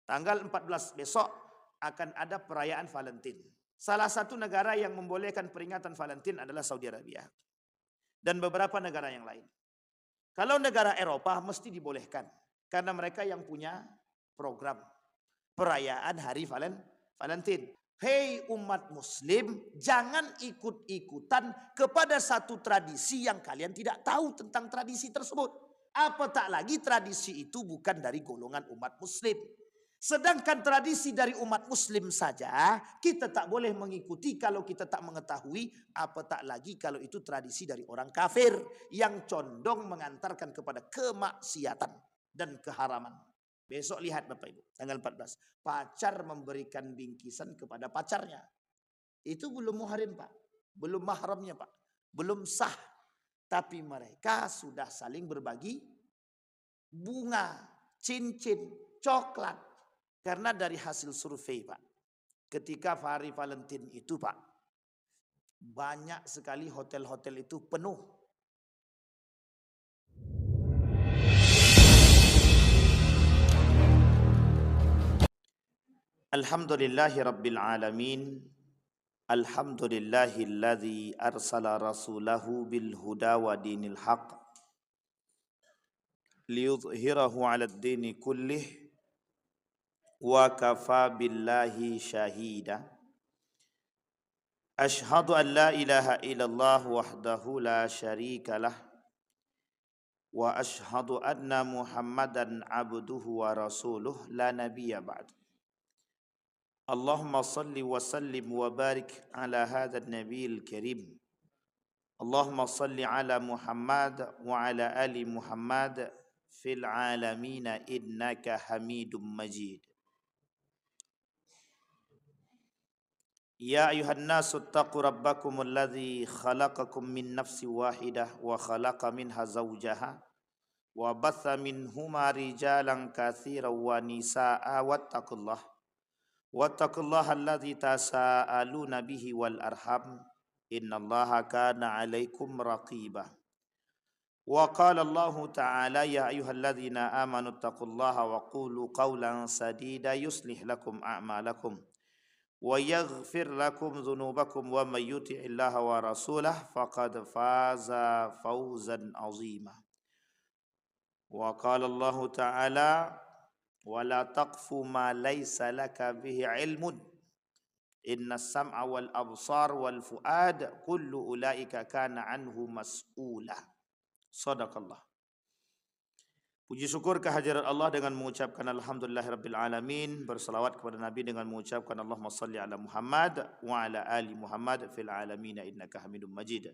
Tanggal 14 besok akan ada perayaan Valentine. Salah satu negara yang membolehkan peringatan Valentine adalah Saudi Arabia. Dan beberapa negara yang lain. Kalau negara Eropa mesti dibolehkan. Karena mereka yang punya program perayaan hari Valentine. Hei umat muslim, jangan ikut-ikutan kepada satu tradisi yang kalian tidak tahu tentang tradisi tersebut. Apatah lagi tradisi itu bukan dari golongan umat muslim. Sedangkan tradisi dari umat muslim saja kita tak boleh mengikuti kalau kita tak mengetahui, apatah lagi kalau itu tradisi dari orang kafir yang condong mengantarkan kepada kemaksiatan dan keharaman. Besok lihat Bapak Ibu, tanggal 14. Pacar memberikan bingkisan kepada pacarnya. Itu belum muhrim Pak. Belum mahramnya Pak. Belum sah. Tapi mereka sudah saling berbagi bunga, cincin, coklat. Karena dari hasil survei Pak. Ketika hari Valentine itu Pak. Banyak sekali hotel-hotel itu penuh. Alhamdulillahi Rabbil Alamin. Alhamdulillahilladzi arsala rasulahu bil huda wa dinil haq liyudhhirahu 'alad dini kullih wa kafa billahi syahida. Ashhadu an la ilaha illallah wahdahu la syarika lah wa ashhadu anna Muhammadan abduhu wa rasuluh la nabiyya ba'd. Allahumma salli wa sallim wa barik ala hadzal nabiyil karim. Allahumma salli ala Muhammad wa ala ali Muhammad fil alamin innaka Hamidum Majid. Ya ayuhan nasu taqu rabbakum alladhi khalaqakum min nafsi wahidah wa khalaqa minha zawjaha wa batha minhuma rijalan katsiran wa nisaa wattaqullaha alladhi tasaaluna bihi wal arham innallaha kana 'alaikum raqiba. Wa qala Allah ta'ala ya ayyuhalladzina amanu taqullaha wa qulu qawlan sadida yuslih lakum a'malakum wa yaghfir lakum dhunubakum wa may yuti'illaha wa rasulahu faqad faza fawzan 'azima. Wa qala Allah ta'ala wa la taqfu ma laysa laka bihi 'ilmun innas sam'a wal absar wal fuad kullu ulaika kana anhu mas'ula. Sadaqallah. Puji syukur kehadirat Allah dengan mengucapkan alhamdulillahirabbil alamin, berselawat kepada Nabi dengan mengucapkan Allahumma salli ala Muhammad wa ala ali Muhammad fil alamin innaka Hamidum Majid.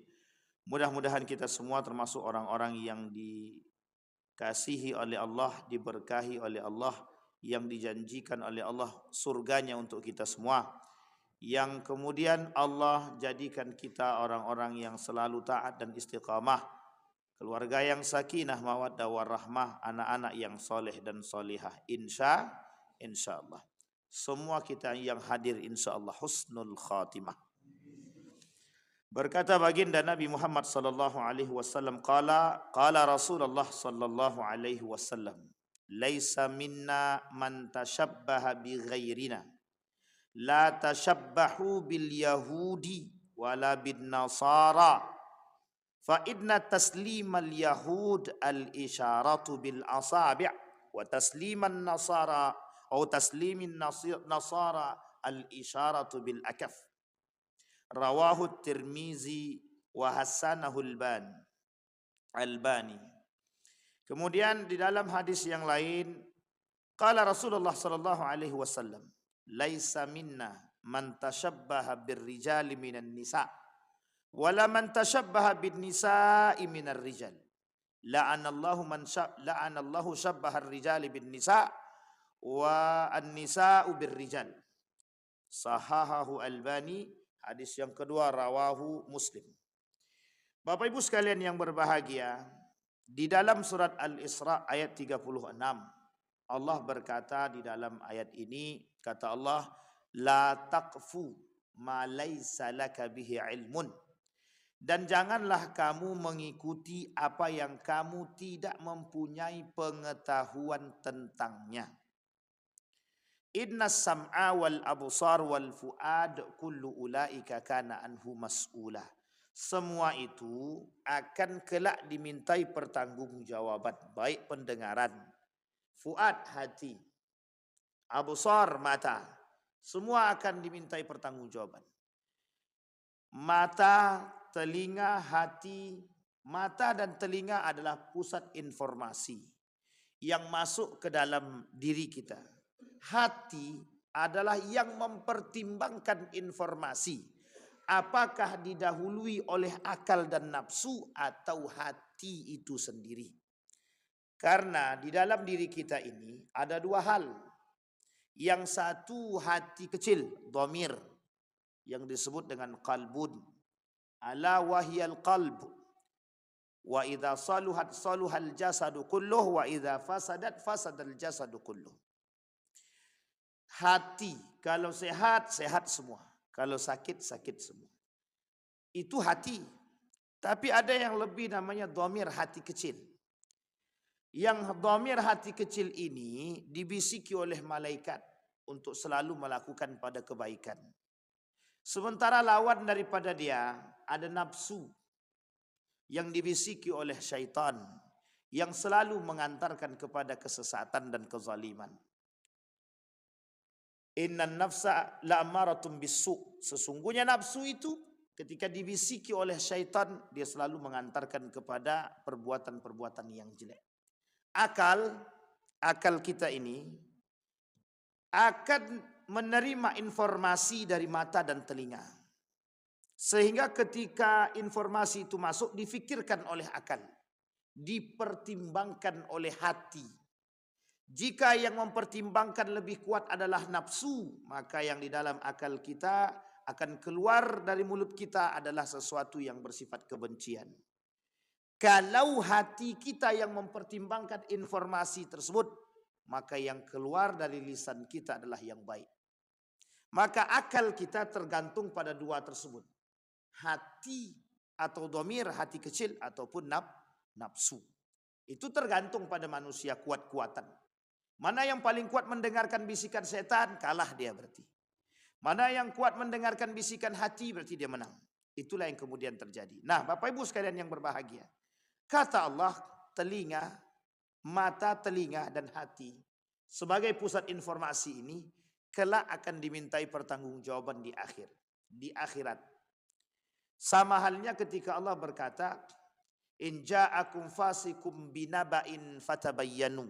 Mudah-mudahan kita semua termasuk orang-orang yang dikasihi oleh Allah, diberkahi oleh Allah, yang dijanjikan oleh Allah surganya untuk kita semua. Yang kemudian Allah jadikan kita orang-orang yang selalu taat dan istiqamah, keluarga yang sakinah mawaddah warahmah, anak-anak yang soleh dan solihah. Insyaallah. Semua kita yang hadir insyaallah husnul khatimah. Berkata baginda Nabi Muhammad sallallahu alaihi wasallam, qala Rasulullah sallallahu alaihi wasallam, laisa minna man tashabbaha bi ghairina, la tashabbahu bil yahudi wala bin nasara. Fa inna taslimal yahud al isharatu bil asabi' wa tasliman nasara atau taslimin nasara al isharatu bil akaf. Rawahu Tirmizi wa hasanahu Albani. Kemudian di dalam hadis yang lain, qala Rasulullah sallallahu alaihi wasallam, laisa minna man tashabbaha birrijali minan nisa' wala man tashabbaha bin nisa'i minar rijal. La'anallahu syabbaha ar-rijali bin nisa' wa an-nisa'u bir rijal. Sahahahu Albani. Hadis yang kedua rawahu Muslim. Bapak Ibu sekalian yang berbahagia, di dalam surat Al-Isra ayat 36 Allah berkata di dalam ayat ini, kata Allah, la taqfu ma laysa laka bihi ilmun. Dan janganlah kamu mengikuti apa yang kamu tidak mempunyai pengetahuan tentangnya. Inna sam'a wal absar wal fuad kullu ulaika kana anhu mas'ula. Semua itu akan kelak dimintai pertanggungjawaban, baik pendengaran, fuad hati, absar mata, semua akan dimintai pertanggungjawaban. Mata, telinga, hati, mata dan telinga adalah pusat informasi yang masuk ke dalam diri kita. Hati adalah yang mempertimbangkan informasi. Apakah didahului oleh akal dan nafsu atau hati itu sendiri? Karena di dalam diri kita ini ada dua hal. Yang satu hati kecil, dhamir, yang disebut dengan qalbun. Ala wahyal qalb. Wa idza saluhat saluhal jasadu kulluh wa idza fasadat fasadal jasadu kulluh. Hati kalau sehat, sehat semua. Kalau sakit, sakit semua. Itu hati. Tapi ada yang lebih namanya dhamir, hati kecil. Yang dhamir hati kecil ini dibisiki oleh malaikat untuk selalu melakukan pada kebaikan. Sementara lawan daripada dia ada nafsu yang dibisiki oleh syaitan yang selalu mengantarkan kepada kesesatan dan kezaliman. Innan nafsa la'amaratun bisu. Sesungguhnya nafsu itu ketika dibisiki oleh syaitan dia selalu mengantarkan kepada perbuatan-perbuatan yang jelek. Akal kita ini akan menerima informasi dari mata dan telinga. Sehingga ketika informasi itu masuk difikirkan oleh akal, dipertimbangkan oleh hati. Jika yang mempertimbangkan lebih kuat adalah nafsu, maka yang di dalam akal kita akan keluar dari mulut kita adalah sesuatu yang bersifat kebencian. Kalau hati kita yang mempertimbangkan informasi tersebut, maka yang keluar dari lisan kita adalah yang baik. Maka akal kita tergantung pada dua tersebut. Hati atau dhamir, hati kecil ataupun nafsu. Itu tergantung pada manusia kuat-kuatan. Mana yang paling kuat mendengarkan bisikan setan, kalah dia berarti. Mana yang kuat mendengarkan bisikan hati, berarti dia menang. Itulah yang kemudian terjadi. Nah, Bapak Ibu sekalian yang berbahagia. Kata Allah, telinga, mata, telinga, dan hati sebagai pusat informasi ini kelak akan dimintai pertanggungjawaban di akhirat. Sama halnya ketika Allah berkata, in ja'akum fasikum binaba'in fatabayyanu.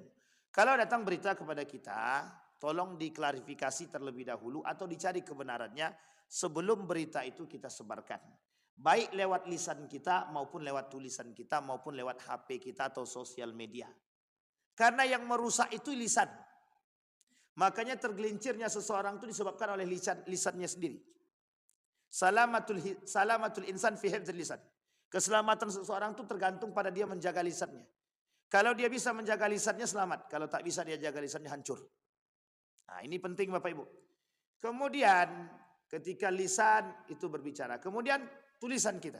Kalau datang berita kepada kita, tolong diklarifikasi terlebih dahulu atau dicari kebenarannya sebelum berita itu kita sebarkan. Baik lewat lisan kita maupun lewat tulisan kita maupun lewat HP kita atau sosial media. Karena yang merusak itu lisan. Makanya tergelincirnya seseorang itu disebabkan oleh lisannya sendiri. Salamatul insan fi hifdzil lisan. Keselamatan seseorang itu tergantung pada dia menjaga lisannya. Kalau dia bisa menjaga lisannya selamat. Kalau tak bisa dia jaga lisannya hancur. Nah, ini penting Bapak Ibu. Kemudian ketika lisan itu berbicara. Kemudian tulisan kita.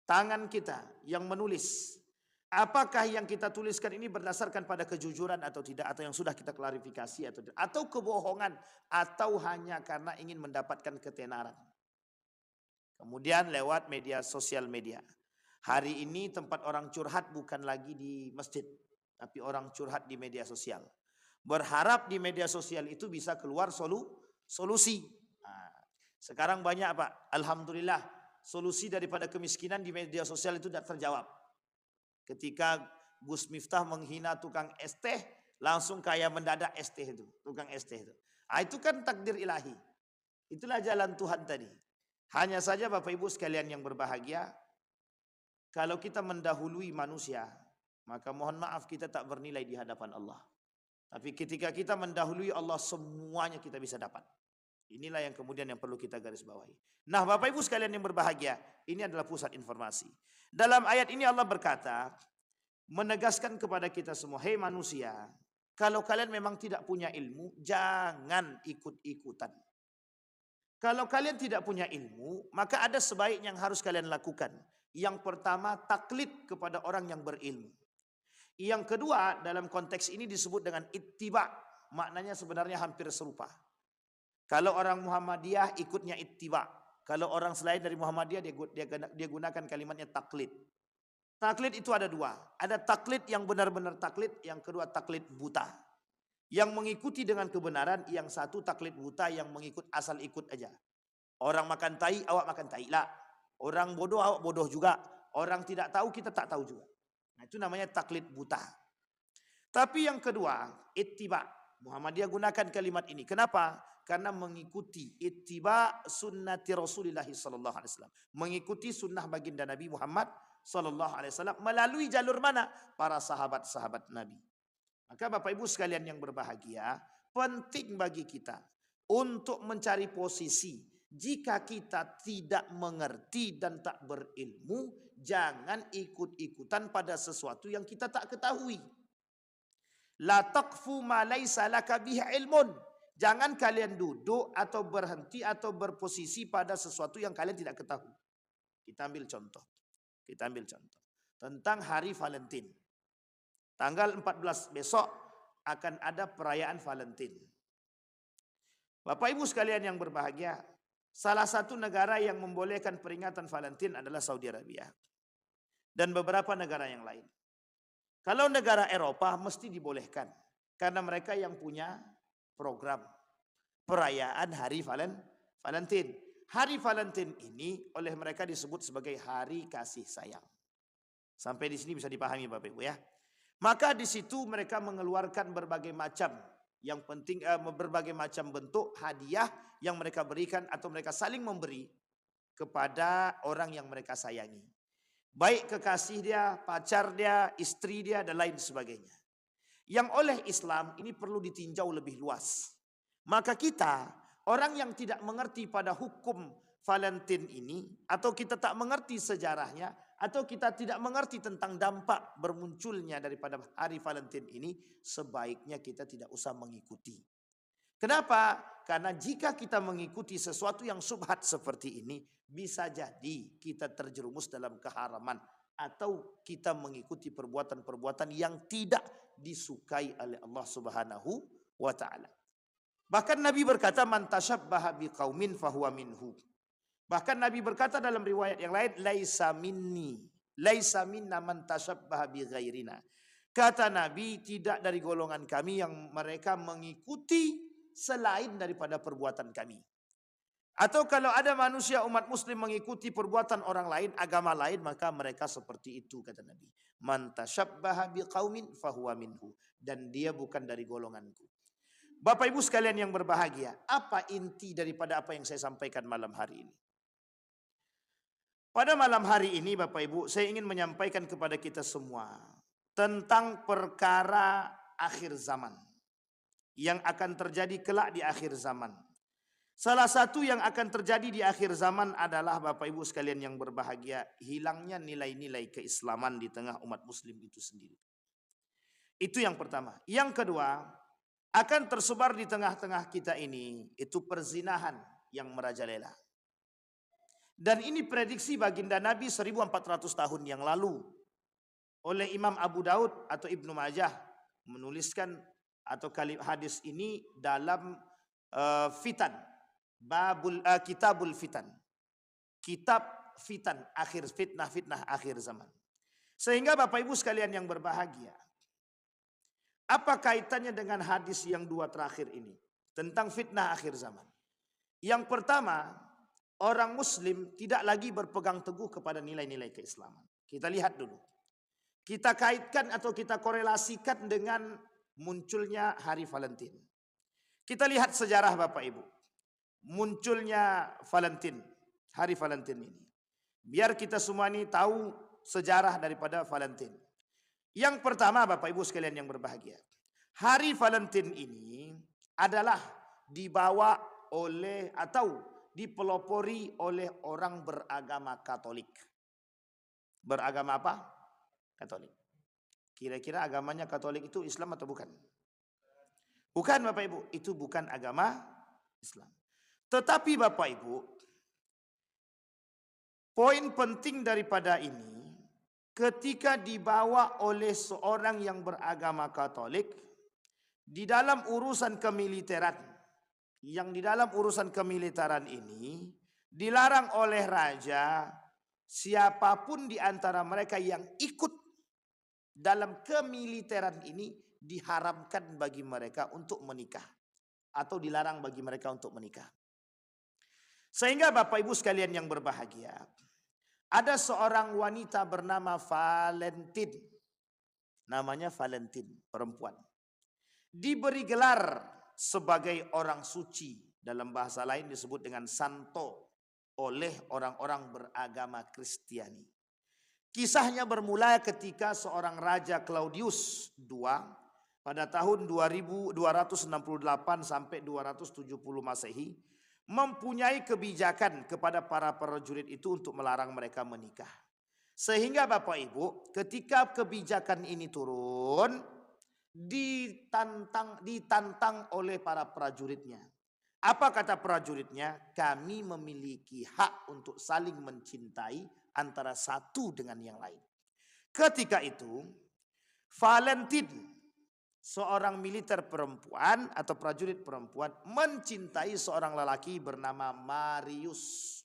Tangan kita yang menulis. Apakah yang kita tuliskan ini berdasarkan pada kejujuran atau tidak. Atau yang sudah kita klarifikasi atau tidak. Atau kebohongan. Atau hanya karena ingin mendapatkan ketenaran. Kemudian lewat sosial media. Hari ini tempat orang curhat bukan lagi di masjid. Tapi orang curhat di media sosial. Berharap di media sosial itu bisa keluar solusi. Nah, sekarang banyak Pak. Alhamdulillah. Solusi daripada kemiskinan di media sosial itu tidak terjawab. Ketika Gus Miftah menghina tukang es teh. Langsung kaya mendadak es teh itu. Tukang es teh itu. Nah, itu kan takdir ilahi. Itulah jalan Tuhan tadi. Hanya saja Bapak Ibu sekalian yang berbahagia. Kalau kita mendahului manusia, maka mohon maaf kita tak bernilai di hadapan Allah. Tapi ketika kita mendahului Allah, semuanya kita bisa dapat. Inilah yang kemudian yang perlu kita garis bawahi. Nah Bapak Ibu sekalian yang berbahagia, ini adalah pusat informasi. Dalam ayat ini Allah berkata, menegaskan kepada kita semua, hei manusia, kalau kalian memang tidak punya ilmu, jangan ikut-ikutan. Kalau kalian tidak punya ilmu, maka ada sebaiknya yang harus kalian lakukan. Yang pertama, taklid kepada orang yang berilmu. Yang kedua, dalam konteks ini disebut dengan ittiba. maknanya sebenarnya hampir serupa. Kalau orang Muhammadiyah ikutnya ittiba. Kalau orang selain dari Muhammadiyah dia gunakan kalimatnya taklid. Taklid itu ada dua. Ada taklid yang benar-benar taklid, yang kedua taklid buta. Yang mengikuti dengan kebenaran, yang satu taklid buta yang mengikut asal ikut aja. Orang makan tai, awak makan tai lah. Orang bodoh, awak bodoh juga. Orang tidak tahu, kita tak tahu juga. Nah, itu namanya taklid buta. Tapi yang kedua, ittiba. Muhammadiyah gunakan kalimat ini. Kenapa? Karena mengikuti ittiba sunnati Rasulullah sallallahu alaihi wasallam. Mengikuti sunnah baginda Nabi Muhammad sallallahu alaihi wasallam melalui jalur mana? Para sahabat-sahabat Nabi. Maka Bapak Ibu sekalian yang berbahagia, penting bagi kita untuk mencari posisi. Jika kita tidak mengerti dan tak berilmu, jangan ikut-ikutan pada sesuatu yang kita tak ketahui. La taqfu ma laisa laka bihi ilmun. Jangan kalian duduk atau berhenti atau berposisi pada sesuatu yang kalian tidak ketahui. Kita ambil contoh. Tentang hari Valentine. Tanggal 14 besok akan ada perayaan Valentine. Bapak Ibu sekalian yang berbahagia, salah satu negara yang membolehkan peringatan Valentine adalah Saudi Arabia. Dan beberapa negara yang lain. Kalau negara Eropa mesti dibolehkan. Karena mereka yang punya program perayaan hari Valentine. Hari Valentine ini oleh mereka disebut sebagai hari kasih sayang. Sampai di sini bisa dipahami Bapak Ibu ya. Maka di situ mereka mengeluarkan berbagai macam, yang penting berbagai macam bentuk hadiah yang mereka berikan atau mereka saling memberi kepada orang yang mereka sayangi. Baik kekasih dia, pacar dia, istri dia, dan lain sebagainya. Yang oleh Islam ini perlu ditinjau lebih luas. Maka kita, orang yang tidak mengerti pada hukum Valentine ini, atau kita tak mengerti sejarahnya, atau kita tidak mengerti tentang dampak bermunculnya daripada hari Valentine ini, sebaiknya kita tidak usah mengikuti. Kenapa? Karena jika kita mengikuti sesuatu yang syubhat seperti ini, bisa jadi kita terjerumus dalam keharaman atau kita mengikuti perbuatan-perbuatan yang tidak disukai oleh Allah Subhanahu wa taala. Bahkan Nabi berkata, "Man tashabbaha biqaumin fahuwa minhu." Bahkan Nabi berkata dalam riwayat yang lain, "Laisa minni, laisa minna man tashabbaha bi ghairina." Kata Nabi, tidak dari golongan kami yang mereka mengikuti selain daripada perbuatan kami. Atau kalau ada manusia umat muslim mengikuti perbuatan orang lain, agama lain, maka mereka seperti itu kata Nabi. Man tashabbaha biqaumin fahuwa minhu. Dan dia bukan dari golonganku. Bapak Ibu sekalian yang berbahagia, apa inti daripada apa yang saya sampaikan malam hari ini? Pada malam hari ini Bapak Ibu, saya ingin menyampaikan kepada kita semua tentang perkara akhir zaman yang akan terjadi kelak di akhir zaman. Salah satu yang akan terjadi di akhir zaman adalah Bapak Ibu sekalian yang berbahagia, hilangnya nilai-nilai keislaman di tengah umat muslim itu sendiri. Itu yang pertama. Yang kedua, akan tersebar di tengah-tengah kita ini itu perzinahan yang merajalela. Dan ini prediksi baginda Nabi 1400 tahun yang lalu oleh Imam Abu Daud atau Ibnu Majah menuliskan atau hadis ini dalam fitan, kitabul fitan, kitab fitan, akhir fitnah akhir zaman. Sehingga Bapak Ibu sekalian yang berbahagia, apa kaitannya dengan hadis yang dua terakhir ini tentang fitnah akhir zaman? Yang pertama, orang muslim tidak lagi berpegang teguh kepada nilai-nilai keislaman. Kita lihat dulu. Kita kaitkan atau kita korelasikan dengan munculnya hari Valentine. Kita lihat sejarah Bapak Ibu. Munculnya Valentine, hari Valentine ini. Biar kita semua ini tahu sejarah daripada Valentine. Yang pertama Bapak Ibu sekalian yang berbahagia. Hari Valentine ini adalah dibawa oleh atau dipelopori oleh orang beragama Katolik. Beragama apa? Katolik. Kira-kira agamanya Katolik itu Islam atau bukan? Bukan Bapak Ibu, itu bukan agama Islam. Tetapi Bapak Ibu, poin penting daripada ini, ketika dibawa oleh seorang yang beragama Katolik, di dalam urusan kemiliteran, yang di dalam urusan kemiliteran ini dilarang oleh raja siapapun di antara mereka yang ikut dalam kemiliteran ini diharamkan bagi mereka untuk menikah atau dilarang bagi mereka untuk menikah. Sehingga Bapak Ibu sekalian yang berbahagia, ada seorang wanita bernama Valentine. Namanya Valentine, perempuan. Diberi gelar sebagai orang suci. Dalam bahasa lain disebut dengan santo oleh orang-orang beragama Kristiani. Kisahnya bermula ketika seorang Raja Claudius II pada tahun 2268 sampai 270 Masehi mempunyai kebijakan kepada para prajurit itu untuk melarang mereka menikah. Sehingga Bapak Ibu, ketika kebijakan ini turun, ditantang oleh para prajuritnya. Apa kata prajuritnya? Kami memiliki hak untuk saling mencintai antara satu dengan yang lain. Ketika itu, Valentine, seorang militer perempuan atau prajurit perempuan, mencintai seorang lelaki bernama Marius.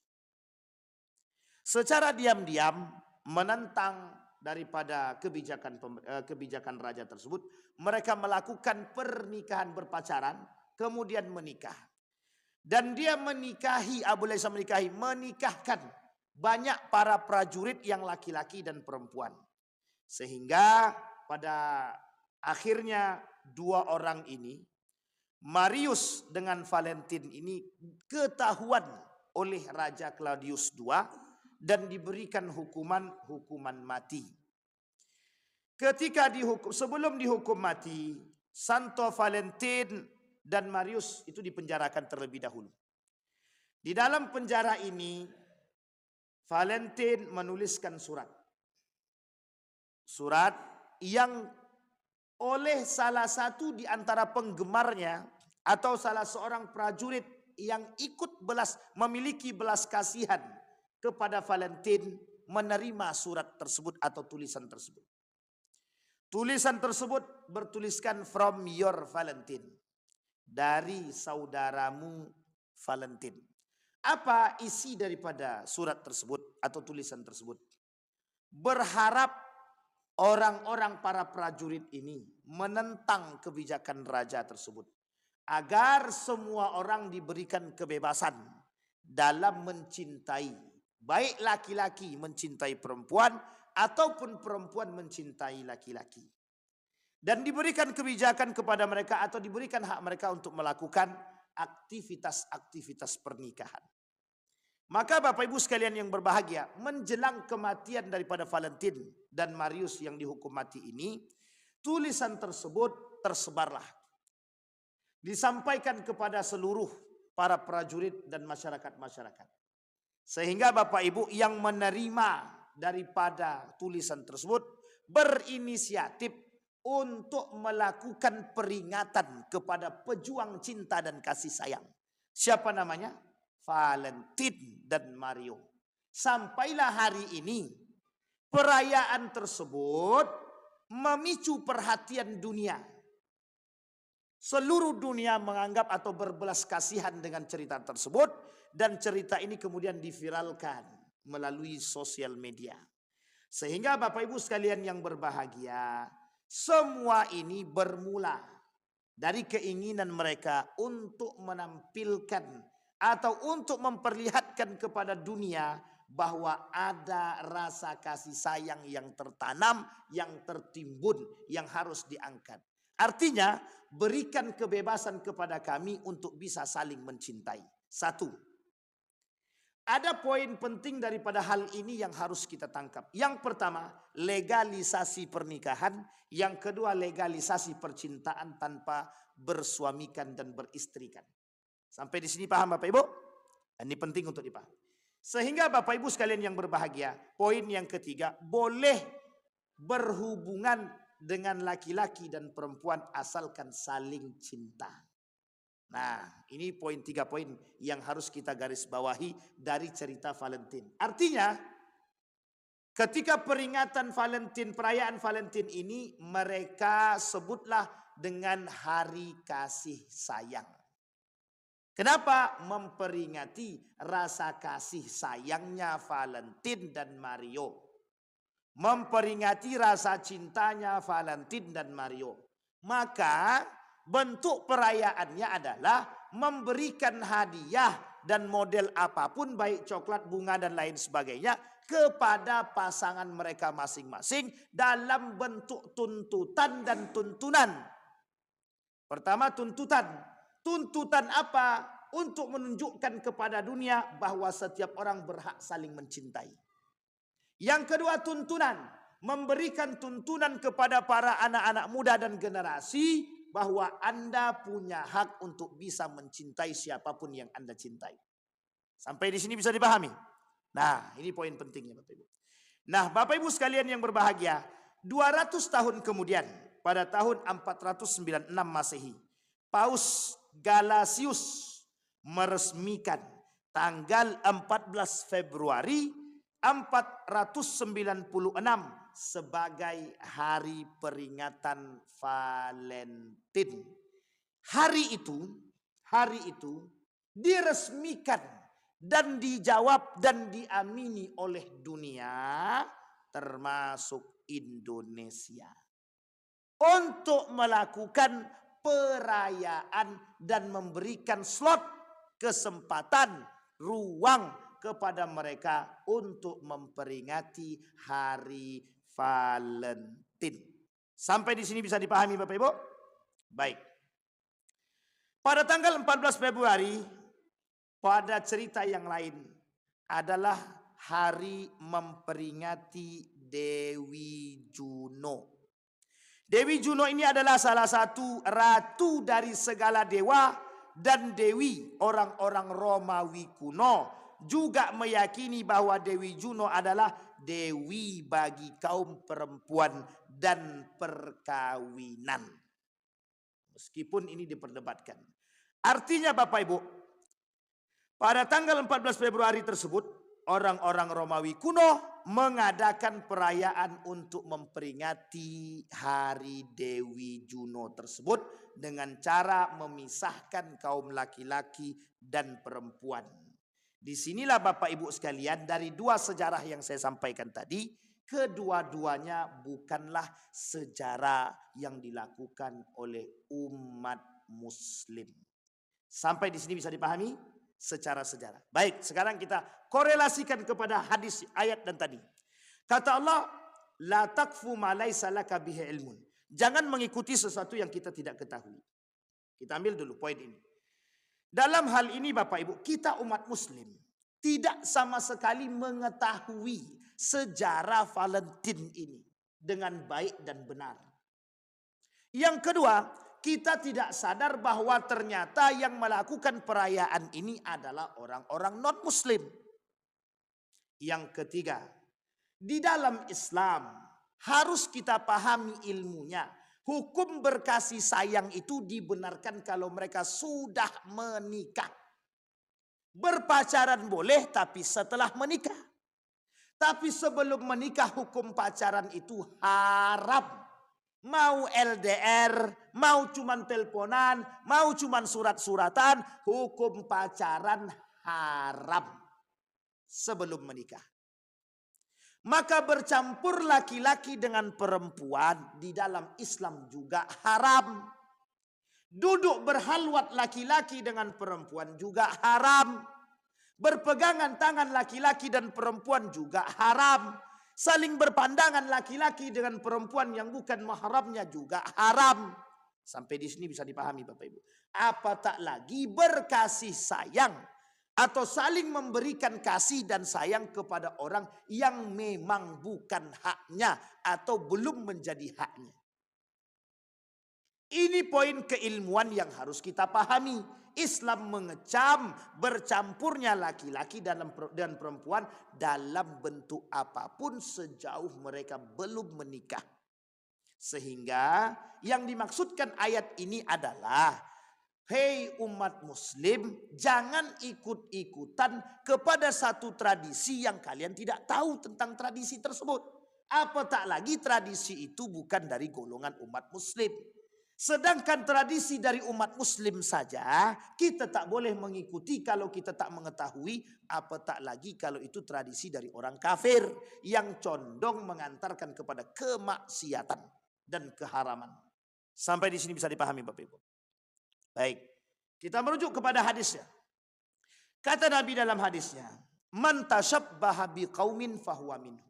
Secara diam-diam menentang daripada kebijakan raja tersebut, mereka melakukan pernikahan berpacaran, kemudian menikah. Dan dia menikahkan banyak para prajurit yang laki-laki dan perempuan. Sehingga pada akhirnya dua orang ini, Marius dengan Valentine ini, ketahuan oleh Raja Claudius II dan diberikan hukuman mati. Ketika sebelum dihukum mati, Santo Valentine dan Marius itu dipenjarakan terlebih dahulu. Di dalam penjara ini, Valentine menuliskan surat yang oleh salah satu di antara penggemarnya atau salah seorang prajurit yang ikut memiliki belas kasihan kepada Valentine menerima surat tersebut atau tulisan tersebut. Tulisan tersebut bertuliskan from your Valentine, dari saudaramu Valentine. Apa isi daripada surat tersebut atau tulisan tersebut? Berharap orang-orang para prajurit ini menentang kebijakan raja tersebut agar semua orang diberikan kebebasan dalam mencintai, baik laki-laki mencintai perempuan ataupun perempuan mencintai laki-laki, dan diberikan kebijakan kepada mereka atau diberikan hak mereka untuk melakukan aktivitas pernikahan. Maka Bapak Ibu sekalian yang berbahagia, menjelang kematian daripada Valentine dan Marius yang dihukum mati ini, tulisan tersebut tersebarlah, disampaikan kepada seluruh para prajurit dan masyarakat. Sehingga Bapak Ibu yang menerima daripada tulisan tersebut berinisiatif untuk melakukan peringatan kepada pejuang cinta dan kasih sayang. Siapa namanya? Valentine dan Mario. Sampailah hari ini perayaan tersebut memicu perhatian dunia. Seluruh dunia menganggap atau berbelas kasihan dengan cerita tersebut, dan cerita ini kemudian diviralkan melalui sosial media. Sehingga Bapak Ibu sekalian yang berbahagia, semua ini bermula dari keinginan mereka untuk menampilkan atau untuk memperlihatkan kepada dunia bahwa ada rasa kasih sayang yang tertanam, yang tertimbun, yang harus diangkat. Artinya, berikan kebebasan kepada kami untuk bisa saling mencintai. Satu, ada poin penting daripada hal ini yang harus kita tangkap. Yang pertama, legalisasi pernikahan. Yang kedua, legalisasi percintaan tanpa bersuamikan dan beristrikan. Sampai di sini paham Bapak Ibu? Ini penting untuk dipahami. Sehingga Bapak Ibu sekalian yang berbahagia, poin yang ketiga, boleh berhubungan dengan laki-laki dan perempuan asalkan saling cinta. Nah, ini poin 3 poin yang harus kita garis bawahi dari cerita Valentine. Artinya, ketika peringatan Valentine, perayaan Valentine ini, mereka sebutlah dengan hari kasih sayang. Kenapa? Memperingati rasa kasih sayangnya Valentine dan Mario. Memperingati rasa cintanya Valentine dan Mario. Maka bentuk perayaannya adalah memberikan hadiah dan model apapun, baik coklat, bunga dan lain sebagainya, kepada pasangan mereka masing-masing dalam bentuk tuntutan dan tuntunan. Pertama, tuntutan. Tuntutan apa? Untuk menunjukkan kepada dunia bahwa setiap orang berhak saling mencintai. Yang kedua, tuntunan. Memberikan tuntunan kepada para anak-anak muda dan generasi bahwa Anda punya hak untuk bisa mencintai siapapun yang Anda cintai. Sampai di sini bisa dipahami? Nah, ini poin pentingnya Bapak Ibu. Nah, Bapak Ibu sekalian yang berbahagia, 200 tahun kemudian, pada tahun 496 Masehi, Paus Galasius meresmikan tanggal 14 Februari 496 sebagai hari peringatan Valentine. Hari itu diresmikan dan dijawab dan diamini oleh dunia, termasuk Indonesia, untuk melakukan perayaan dan memberikan slot kesempatan, ruang kepada mereka untuk memperingati hari Valentine. Sampai di sini bisa dipahami Bapak Ibu? Baik. Pada tanggal 14 Februari, pada cerita yang lain adalah hari memperingati Dewi Juno. Dewi Juno ini adalah salah satu ratu dari segala dewa dan dewi. Orang-orang Romawi kuno juga meyakini bahwa Dewi Juno adalah dewi bagi kaum perempuan dan perkawinan. Meskipun ini diperdebatkan. Artinya Bapak Ibu, pada tanggal 14 Februari tersebut, orang-orang Romawi kuno mengadakan perayaan untuk memperingati hari Dewi Juno tersebut dengan cara memisahkan kaum laki-laki dan perempuan. Disinilah Bapak Ibu sekalian, dari dua sejarah yang saya sampaikan tadi, kedua-duanya bukanlah sejarah yang dilakukan oleh umat Muslim. Sampai di sini bisa dipahami secara sejarah. Baik, sekarang kita korelasikan kepada hadis, ayat dan tadi. Kata Allah, la taqfu ma laisa laka bihi ilmun. Jangan mengikuti sesuatu yang kita tidak ketahui. Kita ambil dulu poin ini. Dalam hal ini Bapak Ibu, kita umat Muslim tidak sama sekali mengetahui sejarah Valentine ini dengan baik dan benar. Yang kedua, kita tidak sadar bahwa ternyata yang melakukan perayaan ini adalah orang-orang non-Muslim. Yang ketiga, di dalam Islam harus kita pahami ilmunya. Hukum berkasih sayang itu dibenarkan kalau mereka sudah menikah. Berpacaran boleh tapi setelah menikah. Tapi sebelum menikah hukum pacaran itu haram. Mau LDR, mau cuman teleponan, mau cuman surat-suratan, hukum pacaran haram sebelum menikah. Maka bercampur laki-laki dengan perempuan di dalam Islam juga haram. Duduk berhalwat laki-laki dengan perempuan juga haram. Berpegangan tangan laki-laki dan perempuan juga haram. Saling berpandangan laki-laki dengan perempuan yang bukan mahramnya juga haram. Sampai di sini bisa dipahami Bapak Ibu. Apa tak lagi berkasih sayang atau saling memberikan kasih dan sayang kepada orang yang memang bukan haknya atau belum menjadi haknya. Ini poin keilmuan yang harus kita pahami. Islam mengecam bercampurnya laki-laki dan perempuan dalam bentuk apapun sejauh mereka belum menikah. Sehingga yang dimaksudkan ayat ini adalah, hei umat Muslim, jangan ikut-ikutan kepada satu tradisi yang kalian tidak tahu tentang tradisi tersebut. Apatah lagi tradisi itu bukan dari golongan umat Muslim. Sedangkan tradisi dari umat muslim saja kita tak boleh mengikuti kalau kita tak mengetahui, apatah lagi kalau itu tradisi dari orang kafir yang condong mengantarkan kepada kemaksiatan dan keharaman. Sampai di sini bisa dipahami Bapak Ibu. Baik, kita merujuk kepada hadisnya. Kata Nabi dalam hadisnya, "Man tashabbaha biqaumin fahuwa minhum."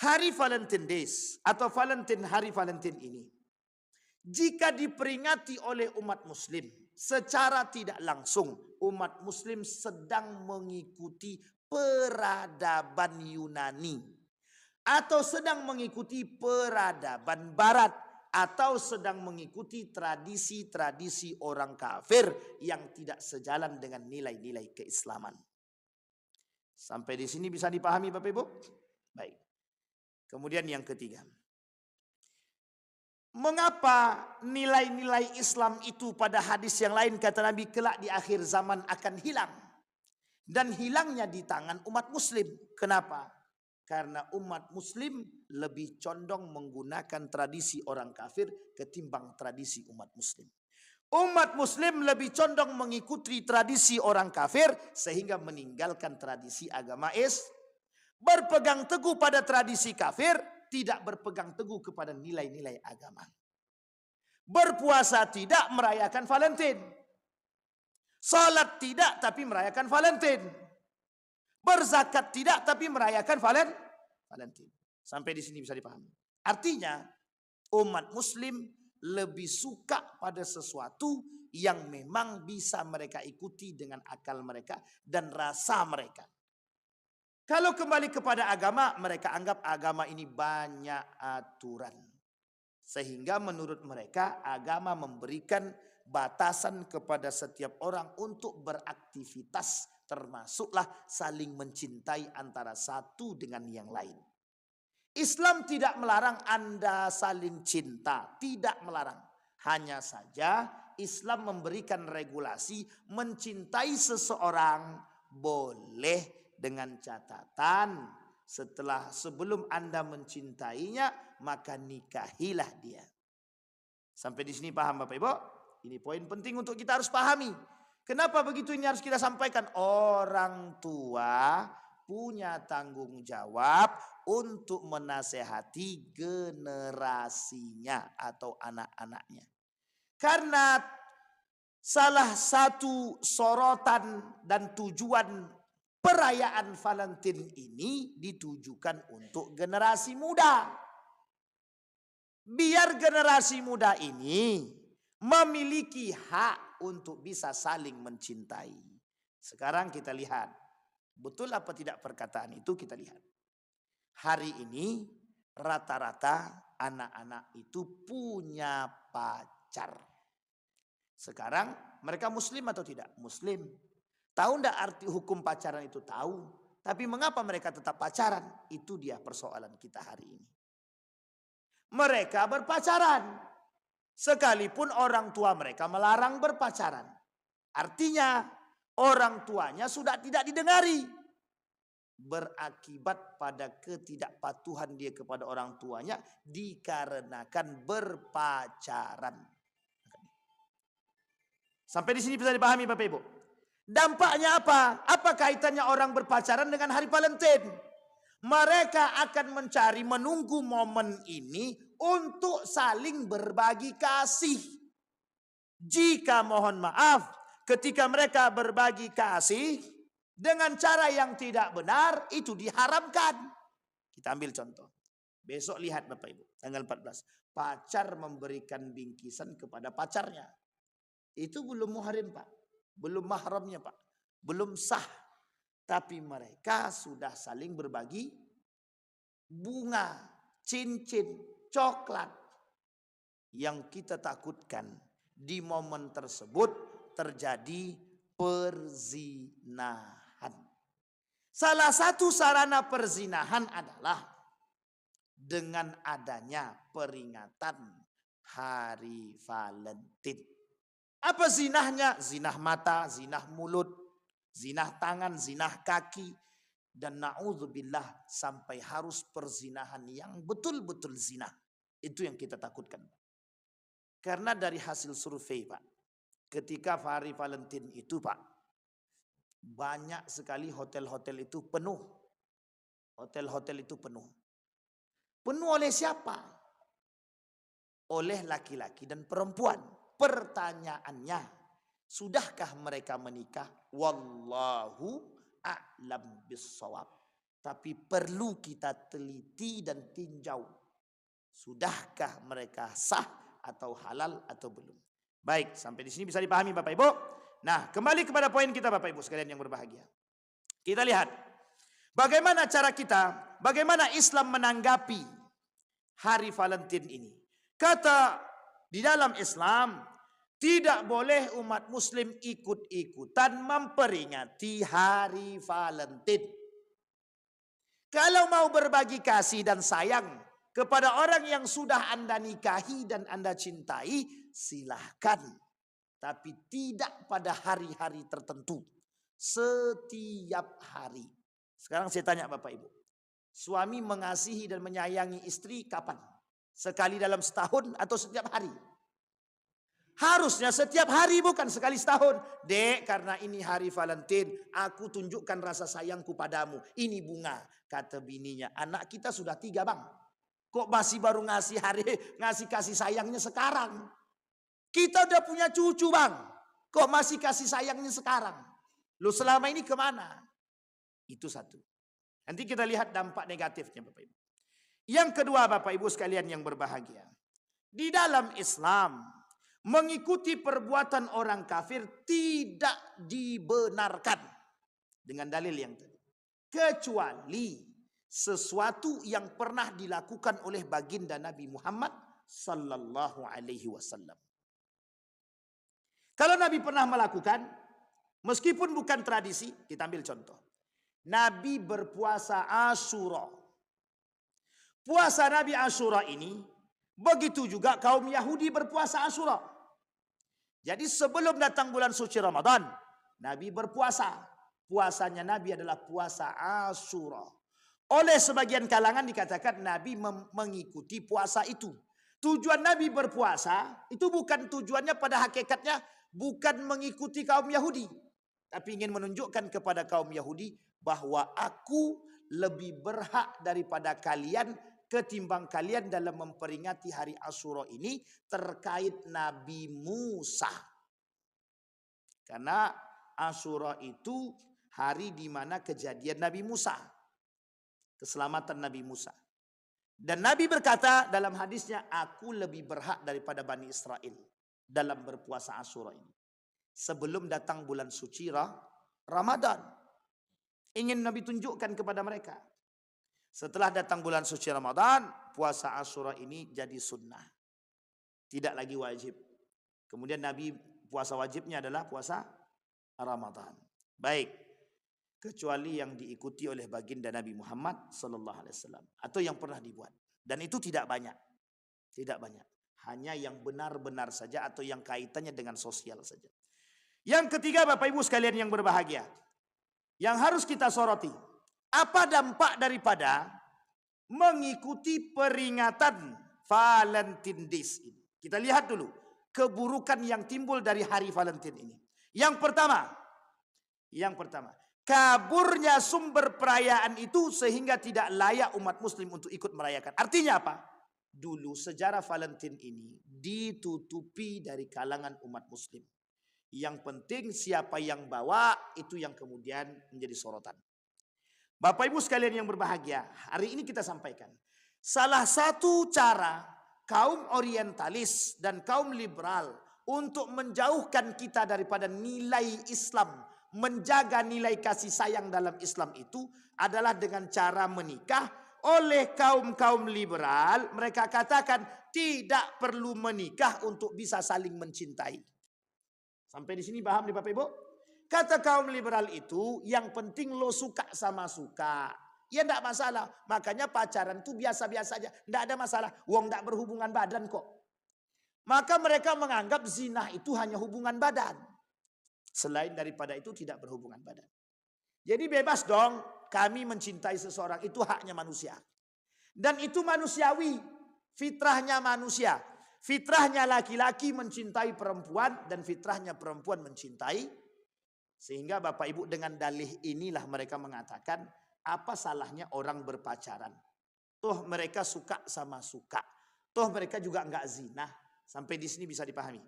Hari Valentine Days atau hari Valentine ini, jika diperingati oleh umat muslim, secara tidak langsung umat muslim sedang mengikuti peradaban Yunani, atau sedang mengikuti peradaban barat, atau sedang mengikuti tradisi-tradisi orang kafir yang tidak sejalan dengan nilai-nilai keislaman. Sampai di sini bisa dipahami Bapak Ibu? Baik. Kemudian yang ketiga, mengapa nilai-nilai Islam itu pada hadis yang lain kata Nabi kelak di akhir zaman akan hilang? Dan hilangnya di tangan umat muslim. Kenapa? Karena umat muslim lebih condong menggunakan tradisi orang kafir ketimbang tradisi umat muslim. Umat muslim lebih condong mengikuti tradisi orang kafir sehingga meninggalkan tradisi agama Islam. Berpegang teguh pada tradisi kafir, tidak berpegang teguh kepada nilai-nilai agama. Berpuasa tidak, merayakan Valentine. Salat tidak tapi merayakan Valentine. Berzakat tidak tapi merayakan Valentine. Sampai di sini bisa dipahami. Artinya umat muslim lebih suka pada sesuatu yang memang bisa mereka ikuti dengan akal mereka dan rasa mereka. Kalau kembali kepada agama, mereka anggap agama ini banyak aturan. Sehingga menurut mereka agama memberikan batasan kepada setiap orang untuk beraktivitas, termasuklah saling mencintai antara satu dengan yang lain. Islam tidak melarang Anda saling cinta, tidak melarang. Hanya saja Islam memberikan regulasi mencintai seseorang boleh dengan catatan sebelum Anda mencintainya maka nikahilah dia. Sampai di sini paham Bapak Ibu? Ini poin penting untuk kita harus pahami. Kenapa begitu ini harus kita sampaikan? Orang tua punya tanggung jawab untuk menasehati generasinya atau anak-anaknya. Karena salah satu sorotan dan tujuan perayaan Valentine ini ditujukan untuk generasi muda. Biar generasi muda ini memiliki hak untuk bisa saling mencintai. Sekarang kita lihat, betul apa tidak perkataan itu kita lihat. Hari ini rata-rata anak-anak itu punya pacar. Sekarang mereka muslim atau tidak? Muslim. Tahu enggak arti hukum pacaran itu? Tahu. Tapi mengapa mereka tetap pacaran? Itu dia persoalan kita hari ini. Mereka berpacaran. Sekalipun orang tua mereka melarang berpacaran. Artinya orang tuanya sudah tidak didengari. Berakibat pada ketidakpatuhan dia kepada orang tuanya dikarenakan berpacaran. Sampai di sini bisa dipahami Bapak Ibu? Dampaknya apa? Apa kaitannya orang berpacaran dengan hari Valentine? Mereka akan mencari, menunggu momen ini untuk saling berbagi kasih. Jika mohon maaf, ketika mereka berbagi kasih dengan cara yang tidak benar, itu diharamkan. Kita ambil contoh. Besok lihat Bapak Ibu, tanggal 14. Pacar memberikan bingkisan kepada pacarnya. Itu belum muhrim Pak. Belum mahramnya Pak. Belum sah. Tapi mereka sudah saling berbagi bunga, cincin, coklat. Yang kita takutkan di momen tersebut terjadi perzinahan. Salah satu sarana perzinahan adalah dengan adanya peringatan Hari Valentine. Apa zinahnya? Zinah mata, zinah mulut, zinah tangan, zinah kaki. Dan na'udzubillah sampai harus perzinahan yang betul-betul zinah. Itu yang kita takutkan. Karena dari hasil survei Pak, ketika hari Valentine itu Pak, banyak sekali hotel-hotel itu penuh. Hotel-hotel itu penuh. Penuh oleh siapa? Oleh laki-laki dan perempuan. Pertanyaannya, sudahkah mereka menikah? Wallahu a'lam bissawab. Tapi perlu kita teliti dan tinjau. Sudahkah mereka sah atau halal atau belum? Baik, sampai di sini bisa dipahami Bapak Ibu. Nah, kembali kepada poin kita Bapak Ibu sekalian yang berbahagia. Kita lihat bagaimana cara kita, bagaimana Islam menanggapi hari Valentine ini. Kata di dalam Islam, tidak boleh umat muslim ikut-ikutan memperingati hari Valentine. Kalau mau berbagi kasih dan sayang kepada orang yang sudah Anda nikahi dan Anda cintai, silahkan. Tapi tidak pada hari-hari tertentu. Setiap hari. Sekarang saya tanya Bapak Ibu. Suami mengasihi dan menyayangi istri kapan? Sekali dalam setahun atau setiap hari? Harusnya setiap hari, bukan sekali setahun. Dek, karena ini hari Valentine, aku tunjukkan rasa sayangku padamu. Ini bunga. Kata bininya, anak kita sudah 3 bang. Kok masih baru ngasih kasih sayangnya sekarang? Kita udah punya cucu bang. Kok masih kasih sayangnya sekarang? Lu selama ini kemana? Itu satu. Nanti kita lihat dampak negatifnya Bapak Ibu. Yang kedua Bapak Ibu sekalian yang berbahagia. Di dalam Islam, mengikuti perbuatan orang kafir tidak dibenarkan. Dengan dalil yang tadi. Kecuali sesuatu yang pernah dilakukan oleh baginda Nabi Muhammad sallallahu alaihi wasallam. Kalau Nabi pernah melakukan, meskipun bukan tradisi, kita ambil contoh. Nabi berpuasa Asyura. Puasa Nabi Asyura ini, begitu juga kaum Yahudi berpuasa Asyura. Jadi sebelum datang bulan suci Ramadan, Nabi berpuasa. Puasanya Nabi adalah puasa Asyura. Oleh sebagian kalangan dikatakan Nabi mengikuti puasa itu. Tujuan Nabi berpuasa itu bukan tujuannya pada hakikatnya bukan mengikuti kaum Yahudi. Tapi ingin menunjukkan kepada kaum Yahudi bahwa aku lebih berhak daripada kalian ketimbang kalian dalam memperingati hari Asyura ini terkait Nabi Musa. Karena Asyura itu hari di mana kejadian Nabi Musa. Keselamatan Nabi Musa. Dan Nabi berkata dalam hadisnya, aku lebih berhak daripada Bani Israel dalam berpuasa Asyura ini. Sebelum datang bulan suci Ramadan. Ingin Nabi tunjukkan kepada mereka. Setelah datang bulan suci Ramadan, puasa Asyura ini jadi sunnah. Tidak lagi wajib. Kemudian Nabi puasa wajibnya adalah puasa Ramadan. Baik. Kecuali yang diikuti oleh baginda Nabi Muhammad sallallahu alaihi wasallam atau yang pernah dibuat. Dan itu tidak banyak. Tidak banyak. Hanya yang benar-benar saja atau yang kaitannya dengan sosial saja. Yang ketiga Bapak Ibu sekalian yang berbahagia. Yang harus kita soroti. Apa dampak daripada mengikuti peringatan Valentine Days ini? Kita lihat dulu keburukan yang timbul dari hari Valentine ini. Yang pertama, kaburnya sumber perayaan itu sehingga tidak layak umat muslim untuk ikut merayakan. Artinya apa? Dulu sejarah Valentine ini ditutupi dari kalangan umat muslim. Yang penting siapa yang bawa itu yang kemudian menjadi sorotan. Bapak Ibu sekalian yang berbahagia, hari ini kita sampaikan. Salah satu cara kaum orientalis dan kaum liberal untuk menjauhkan kita daripada nilai Islam, menjaga nilai kasih sayang dalam Islam itu adalah dengan cara menikah. Oleh kaum-kaum liberal, mereka katakan tidak perlu menikah untuk bisa saling mencintai. Sampai di sini paham nih Bapak Ibu? Kata kaum liberal itu yang penting lo suka sama suka. Ya enggak masalah. Makanya pacaran itu biasa-biasa aja. Enggak ada masalah. Wong enggak berhubungan badan kok. Maka mereka menganggap zina itu hanya hubungan badan. Selain daripada itu tidak berhubungan badan. Jadi bebas dong kami mencintai seseorang, itu haknya manusia. Dan itu manusiawi, fitrahnya manusia. Fitrahnya laki-laki mencintai perempuan dan fitrahnya perempuan mencintai. Sehingga Bapak Ibu dengan dalih inilah mereka mengatakan, apa salahnya orang berpacaran? Toh mereka suka sama suka. Toh mereka juga enggak zina. Sampai di sini bisa dipahami.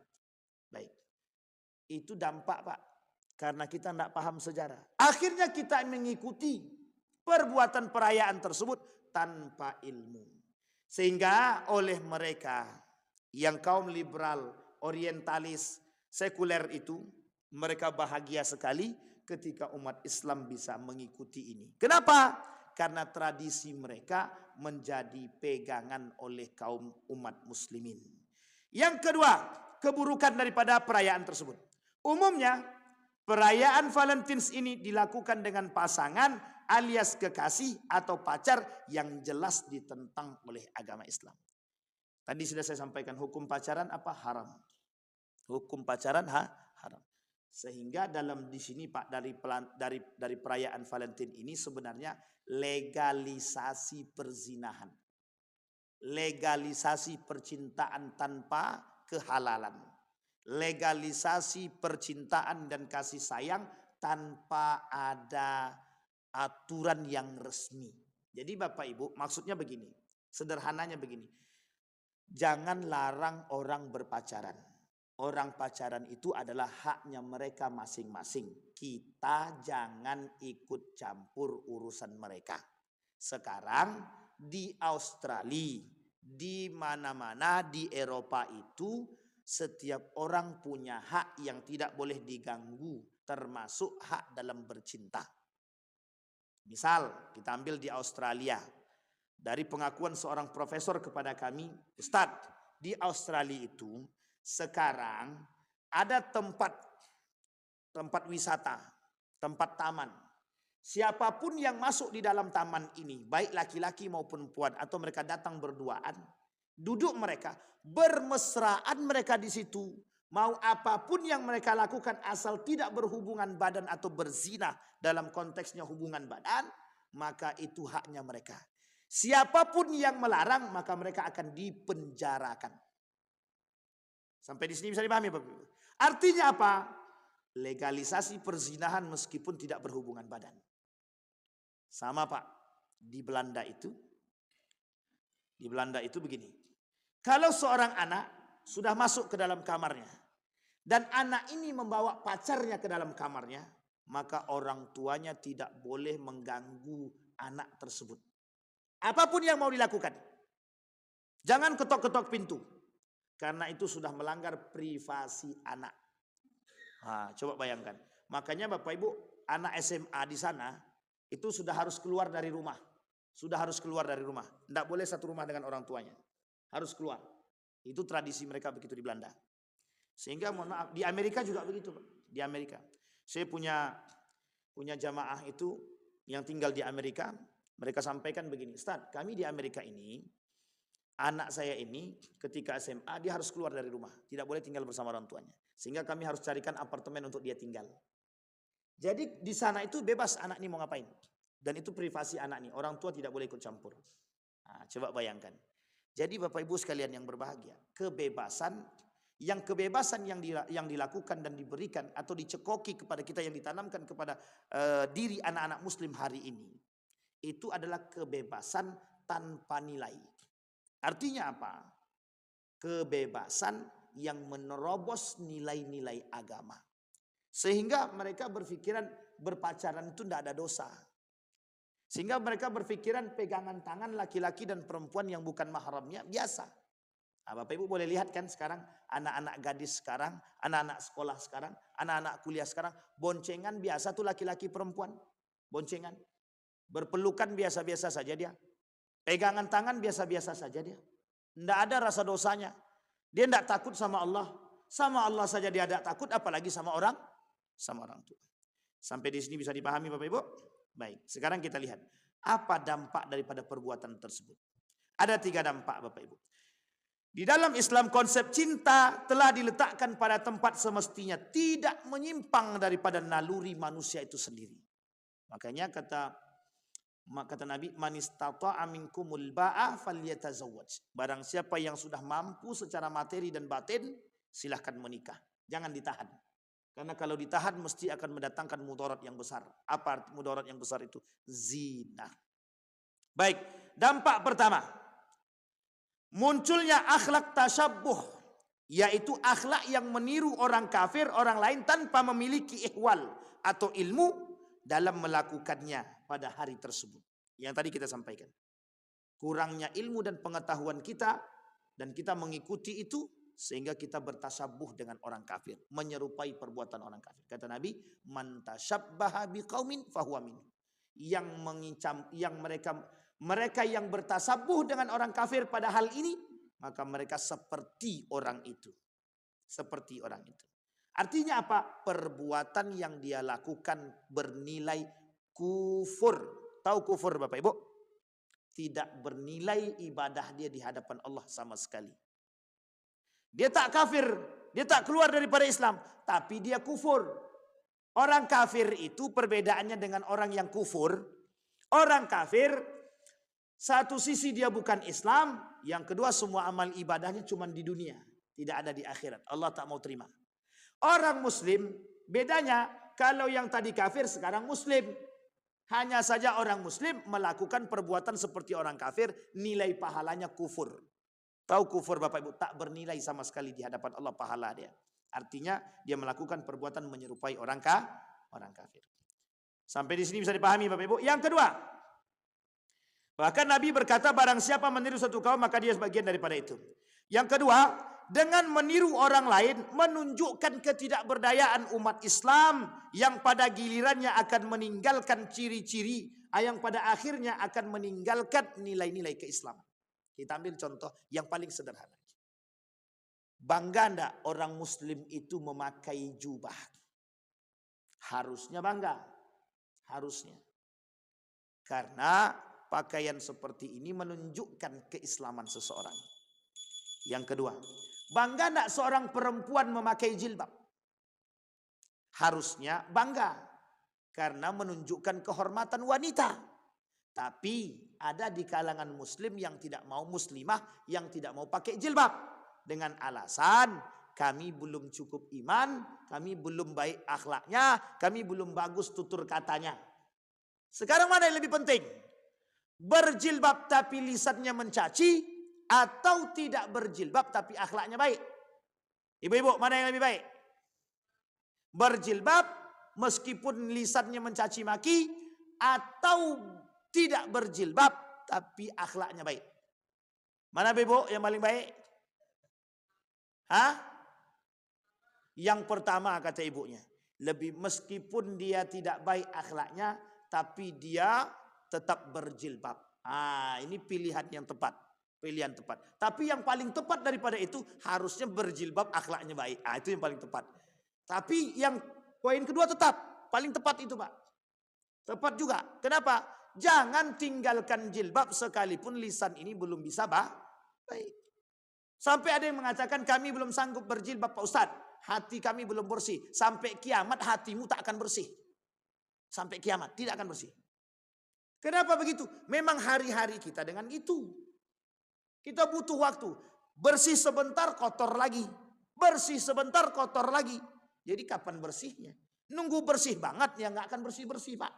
Baik. Itu dampak Pak. Karena kita enggak paham sejarah. Akhirnya kita mengikuti perbuatan perayaan tersebut tanpa ilmu. Sehingga oleh mereka yang kaum liberal, orientalis, sekuler itu, mereka bahagia sekali ketika umat Islam bisa mengikuti ini. Kenapa? Karena tradisi mereka menjadi pegangan oleh kaum umat muslimin. Yang kedua, keburukan daripada perayaan tersebut. Umumnya, perayaan Valentines ini dilakukan dengan pasangan alias kekasih atau pacar yang jelas ditentang oleh agama Islam. Tadi sudah saya sampaikan hukum pacaran apa? Haram. Hukum pacaran haram. Sehingga dalam di sini Pak dari perayaan Valentine ini sebenarnya legalisasi perzinahan. Legalisasi percintaan tanpa kehalalan. Legalisasi percintaan dan kasih sayang tanpa ada aturan yang resmi. Jadi Bapak Ibu maksudnya begini. Sederhananya begini. Jangan larang orang berpacaran. Orang pacaran itu adalah haknya mereka masing-masing. Kita jangan ikut campur urusan mereka. Sekarang di Australia, di mana-mana di Eropa itu setiap orang punya hak yang tidak boleh diganggu, termasuk hak dalam bercinta. Misal kita ambil di Australia. Dari pengakuan seorang profesor kepada kami, Ustadz, di Australia itu sekarang ada tempat wisata, tempat taman. Siapapun yang masuk di dalam taman ini, baik laki-laki maupun perempuan atau mereka datang berduaan, duduk mereka, bermesraan mereka di situ. Mau apapun yang mereka lakukan asal tidak berhubungan badan atau berzina dalam konteksnya hubungan badan, maka itu haknya mereka. Siapapun yang melarang, maka mereka akan dipenjarakan. Sampai di sini bisa dipahami Bapak Ibu. Artinya apa? Legalisasi perzinahan meskipun tidak berhubungan badan. Sama Pak, di Belanda itu begini. Kalau seorang anak sudah masuk ke dalam kamarnya dan anak ini membawa pacarnya ke dalam kamarnya, maka orang tuanya tidak boleh mengganggu anak tersebut. Apapun yang mau dilakukan. Jangan ketok-ketok pintu. Karena itu sudah melanggar privasi anak. Nah, coba bayangkan. Makanya Bapak Ibu, anak SMA di sana itu sudah harus keluar dari rumah. Sudah harus keluar dari rumah. Tidak boleh satu rumah dengan orang tuanya. Harus keluar. Itu tradisi mereka begitu di Belanda. Sehingga mohon maaf, di Amerika juga begitu. Di Amerika. Saya punya jamaah itu yang tinggal di Amerika. Mereka sampaikan begini, Ustaz, kami di Amerika ini, anak saya ini ketika SMA dia harus keluar dari rumah. Tidak boleh tinggal bersama orang tuanya. Sehingga kami harus carikan apartemen untuk dia tinggal. Jadi di sana itu bebas anak ini mau ngapain. Dan itu privasi anak ini. Orang tua tidak boleh ikut campur. Nah, coba bayangkan. Jadi Bapak Ibu sekalian yang berbahagia. Kebebasan yang dilakukan dan diberikan atau dicekoki kepada kita yang ditanamkan kepada diri anak-anak muslim hari ini. Itu adalah kebebasan tanpa nilai. Artinya apa? Kebebasan yang menerobos nilai-nilai agama. Sehingga mereka berpikiran berpacaran itu tidak ada dosa. Sehingga mereka berpikiran pegangan tangan laki-laki dan perempuan yang bukan mahramnya biasa. Nah, Bapak Ibu boleh lihat kan sekarang anak-anak gadis sekarang, anak-anak sekolah sekarang, anak-anak kuliah sekarang, boncengan biasa tuh laki-laki perempuan. Boncengan. Berpelukan biasa-biasa saja dia. Pegangan tangan biasa-biasa saja dia. Tidak ada rasa dosanya. Dia tidak takut sama Allah. Sama Allah saja dia tidak takut, apalagi sama orang tua. Sampai di sini bisa dipahami Bapak Ibu? Baik, sekarang kita lihat. Apa dampak daripada perbuatan tersebut? Ada 3 dampak Bapak Ibu. Di dalam Islam konsep cinta telah diletakkan pada tempat semestinya. Tidak menyimpang daripada naluri manusia itu sendiri. Makanya kata Maka kata Nabi, man istata'a minkumul ba'a falyatazawwaj. Barang siapa yang sudah mampu secara materi dan batin, silahkan menikah. Jangan ditahan. Karena kalau ditahan mesti akan mendatangkan mudarat yang besar. Apa arti mudarat yang besar itu? Zina. Baik, dampak pertama. Munculnya akhlak tasyabbuh, yaitu akhlak yang meniru orang kafir, orang lain tanpa memiliki ihwal atau ilmu dalam melakukannya pada hari tersebut. Yang tadi kita sampaikan. Kurangnya ilmu dan pengetahuan kita, dan kita mengikuti itu, sehingga kita bertasabuh dengan orang kafir, menyerupai perbuatan orang kafir. Kata Nabi, man tasyabbaha biqaumin fahuwa minhum. Yang mereka yang bertasabuh dengan orang kafir pada hal ini, maka mereka seperti orang itu. Seperti orang itu. Artinya apa? Perbuatan yang dia lakukan bernilai kufur. Tahu kufur Bapak Ibu? Tidak bernilai ibadah dia di hadapan Allah sama sekali. Dia tak kafir, dia tak keluar daripada Islam, tapi dia kufur. Orang kafir itu perbedaannya dengan orang yang kufur. Orang kafir, satu sisi dia bukan Islam, yang kedua semua amal ibadahnya cuma di dunia, tidak ada di akhirat. Allah tak mau terima. Orang muslim, bedanya kalau yang tadi kafir sekarang muslim. Hanya saja orang muslim melakukan perbuatan seperti orang kafir, nilai pahalanya kufur. Tahu kufur Bapak Ibu? Tak bernilai sama sekali di hadapan Allah pahala dia. Artinya dia melakukan perbuatan menyerupai orang kafir. Sampai di sini bisa dipahami Bapak Ibu. Yang kedua, bahkan Nabi berkata barang siapa meniru satu kaum maka dia sebagian daripada itu. Yang kedua, dengan meniru orang lain menunjukkan ketidakberdayaan umat Islam yang pada gilirannya akan meninggalkan ciri-ciri, yang pada akhirnya akan meninggalkan nilai-nilai keislaman. Kita ambil contoh yang paling sederhana. Bangga enggak orang muslim itu memakai jubah? Harusnya bangga. Harusnya. Karena pakaian seperti ini menunjukkan keislaman seseorang. Yang kedua, bangga enggak seorang perempuan memakai jilbab? Harusnya bangga. Karena menunjukkan kehormatan wanita. Tapi ada di kalangan muslim yang tidak mau, muslimah yang tidak mau pakai jilbab. Dengan alasan kami belum cukup iman, kami belum baik akhlaknya, kami belum bagus tutur katanya. Sekarang mana yang lebih penting? Berjilbab tapi lisannya mencaci, atau tidak berjilbab tapi akhlaknya baik? Ibu-ibu, mana yang lebih baik? Berjilbab meskipun lisannya mencaci maki, atau tidak berjilbab tapi akhlaknya baik? Mana ibu yang paling baik? Hah? Yang pertama kata ibunya. Lebih meskipun dia tidak baik akhlaknya, tapi dia tetap berjilbab. Ini pilihan yang tepat. Pilihan tepat. Tapi yang paling tepat daripada itu harusnya berjilbab akhlaknya baik. Itu yang paling tepat. Tapi yang poin kedua tetap paling tepat itu Pak. Tepat juga. Kenapa? Jangan tinggalkan jilbab sekalipun lisan ini belum bisa baik. Sampai ada yang mengatakan kami belum sanggup berjilbab Pak Ustadz. Hati kami belum bersih. Sampai kiamat hatimu tak akan bersih. Sampai kiamat tidak akan bersih. Kenapa begitu? Memang hari-hari kita dengan itu. Kita butuh waktu. Bersih sebentar kotor lagi. Bersih sebentar kotor lagi. Jadi kapan bersihnya? Nunggu bersih banget ya nggak akan bersih-bersih Pak.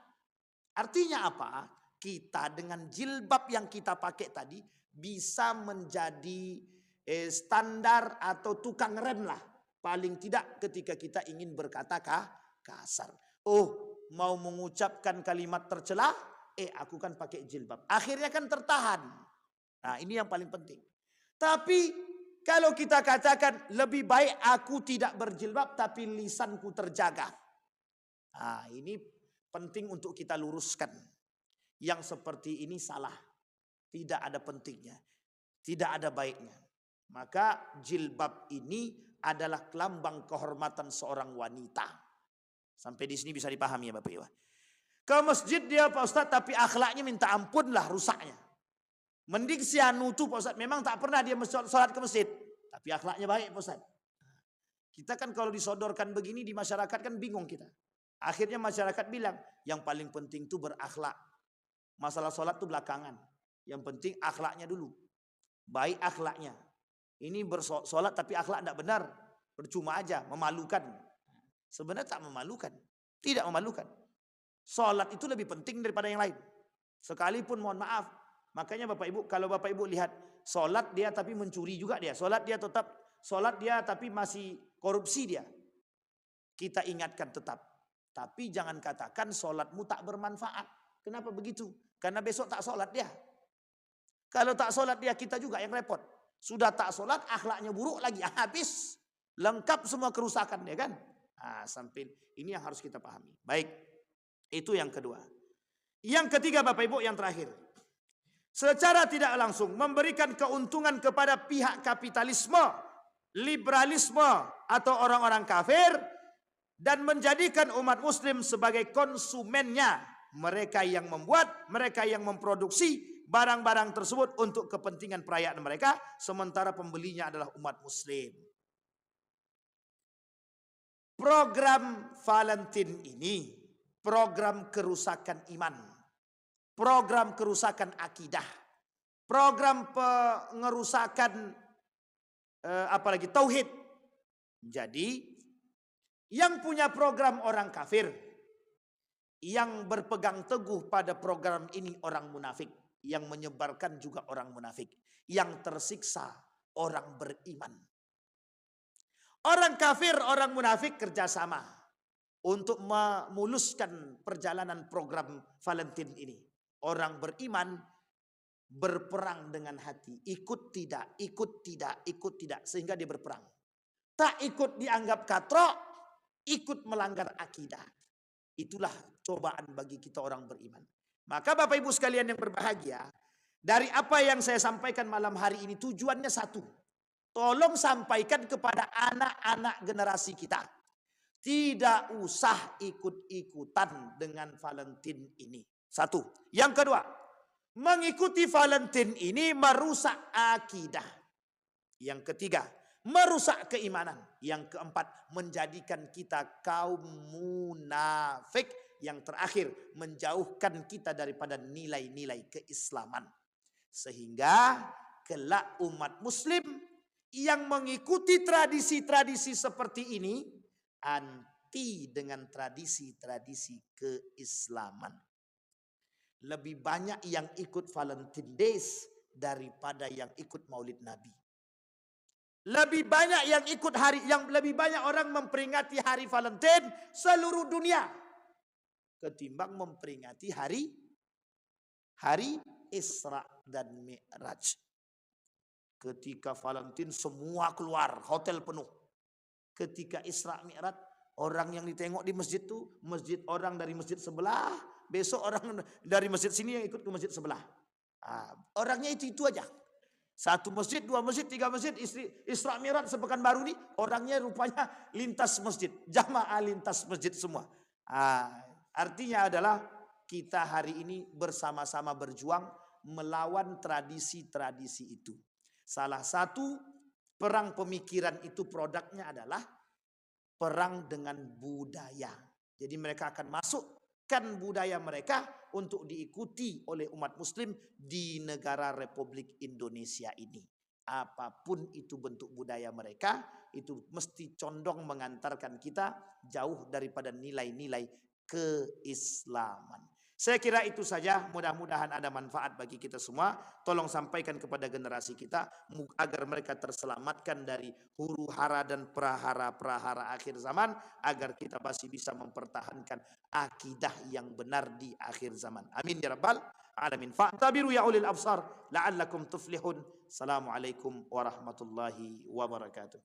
Artinya apa? Kita dengan jilbab yang kita pakai tadi bisa menjadi standar atau tukang rem lah. Paling tidak ketika kita ingin berkata kasar. Oh, mau mengucapkan kalimat tercela, aku kan pakai jilbab. Akhirnya kan tertahan. Nah, ini yang paling penting. Tapi kalau kita katakan lebih baik aku tidak berjilbab tapi lisanku terjaga. Nah, ini penting untuk kita luruskan. Yang seperti ini salah. Tidak ada pentingnya. Tidak ada baiknya. Maka jilbab ini adalah lambang kehormatan seorang wanita. Sampai di sini bisa dipahami ya Bapak Ibu. Ke masjid dia Pak Ustadz tapi akhlaknya minta ampun lah rusaknya. Mending si anu tuh Pak Ustadz memang tak pernah dia sholat ke masjid. Tapi akhlaknya baik Pak Ustadz. Kita kan kalau disodorkan begini di masyarakat kan bingung kita. Akhirnya masyarakat bilang yang paling penting itu berakhlak. Masalah sholat itu belakangan. Yang penting akhlaknya dulu. Baik akhlaknya. Ini bersolat tapi akhlak tidak benar. Percuma aja, memalukan. Sebenarnya tak memalukan. Tidak memalukan. Sholat itu lebih penting daripada yang lain. Sekalipun mohon maaf. Makanya Bapak Ibu, kalau Bapak Ibu lihat sholat dia tapi mencuri juga dia. Sholat dia tetap, sholat dia tapi masih korupsi dia. Kita ingatkan tetap. Tapi jangan katakan sholatmu tak bermanfaat. Kenapa begitu? Karena besok tak sholat dia. Kalau tak sholat dia, kita juga yang repot. Sudah tak sholat, akhlaknya buruk lagi. Habis. Lengkap semua kerusakan ya kan. Nah, sampai ini yang harus kita pahami. Baik. Itu yang kedua. Yang ketiga Bapak Ibu, yang terakhir. Secara tidak langsung memberikan keuntungan kepada pihak kapitalisme, liberalisme atau orang-orang kafir. Dan menjadikan umat muslim sebagai konsumennya. Mereka yang membuat, mereka yang memproduksi barang-barang tersebut untuk kepentingan perayaan mereka, sementara pembelinya adalah umat muslim. Program Valentine ini, program kerusakan iman, program kerusakan akidah, program pengerusakan apalagi tauhid. Jadi, yang punya program orang kafir, yang berpegang teguh pada program ini orang munafik. Yang menyebarkan juga orang munafik. Yang tersiksa orang beriman. Orang kafir, orang munafik kerjasama. Untuk memuluskan perjalanan program Valentine ini. Orang beriman berperang dengan hati. Ikut tidak, ikut tidak, ikut tidak. Sehingga dia berperang. Tak ikut dianggap katrok. Ikut melanggar akidah. Itulah cobaan bagi kita orang beriman. Maka Bapak Ibu sekalian yang berbahagia, dari apa yang saya sampaikan malam hari ini tujuannya satu. Tolong sampaikan kepada anak-anak generasi kita. Tidak usah ikut-ikutan dengan Valentine ini. Satu. Yang kedua, mengikuti Valentine ini merusak akidah. Yang ketiga, merusak keimanan. Yang keempat, menjadikan kita kaum munafik. Yang terakhir, menjauhkan kita daripada nilai-nilai keislaman. Sehingga kelak umat muslim yang mengikuti tradisi-tradisi seperti ini anti dengan tradisi-tradisi keislaman. Lebih banyak yang ikut Valentine Days daripada yang ikut Maulid Nabi. Lebih banyak yang ikut lebih banyak orang memperingati hari Valentine seluruh dunia ketimbang memperingati hari Isra dan Mi'raj. Ketika Valentine semua keluar, hotel penuh. Ketika Isra Mi'raj, orang yang ditengok di masjid itu, orang dari masjid sebelah, besok orang dari masjid sini yang ikut ke masjid sebelah. Orangnya itu aja. Satu masjid, dua masjid, tiga masjid, Isra Mi'raj sepekan baru nih, orangnya rupanya lintas masjid, jamaah lintas masjid semua. Artinya adalah kita hari ini bersama-sama berjuang melawan tradisi-tradisi itu. Salah satu perang pemikiran itu produknya adalah perang dengan budaya. Jadi mereka akan masukkan budaya mereka untuk diikuti oleh umat muslim di negara Republik Indonesia ini. Apapun itu bentuk budaya mereka, itu mesti condong mengantarkan kita jauh daripada nilai-nilai keislaman. Saya kira itu saja, mudah-mudahan ada manfaat bagi kita semua. Tolong sampaikan kepada generasi kita agar mereka terselamatkan dari huru-hara dan prahara-prahara akhir zaman, agar kita masih bisa mempertahankan akidah yang benar di akhir zaman. Amin ya rabbal alamin. Fa'tabiru ya ulil absar la'allakum tuflihun. Assalamualaikum warahmatullahi wabarakatuh.